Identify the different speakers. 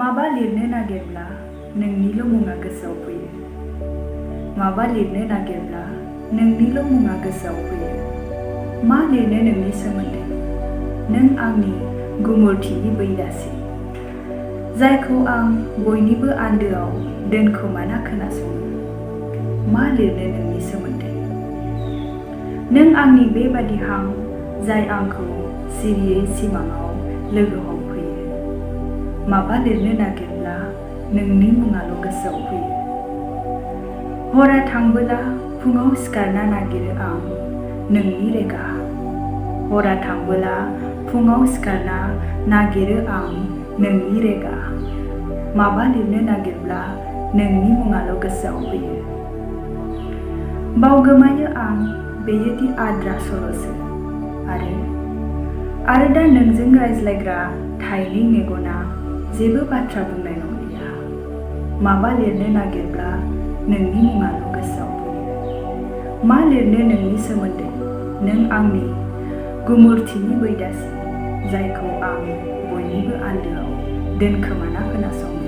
Speaker 1: माबा लिरनो नागिरब्ला नोंनिल' मुङा गोसोआव फैयो। माबा लिरनो नागिरब्ला नोंनिल' मुङा गोसोआव फैयो। मा लिरनो नोंनि सोमोन्दै? नों आंनि गुमुरथिनि बैदासि, जायखौ आं बयनिबो आन्दोआव दोनखोमाना खोनासङो। मा लिरनो नोंनि सोमोन्दै? नों आंनि बेबादि हां जाय आंखौ सिरियै सिमाङाव लोगो हमफैयो। माबा लिरनो नागिरब्ला नोंनि मुङाल' गोसोआव फैयो। हरा थांबोला फुङाव सिखारना नागिरो आं नोंनि रेगा। हरा थांबोला फुङाव सिखारना नागिरो आं नोंनि रेगा। माबा लिरनो नागिरब्ला नोंनि मुङाल' गोसोआव फैयो। बावगोमायो आं बेयोदि आद्रा सर'सो आरो दा नोंजों रायज्लायग्रा थाइनै मेगना जेबो बाथ्रा बुंनाय नंलिया। माबा लिरनो नागिरब्ला नोंनि मुङाल' गोसोआव फैयो। मा लिरनो नोंनि सोमोन्दै? नों आंनि गुमुरथिनि बैदासि, जायखौ आं बयनिबो आन्दोआव दोनखोमाना खोनासङो।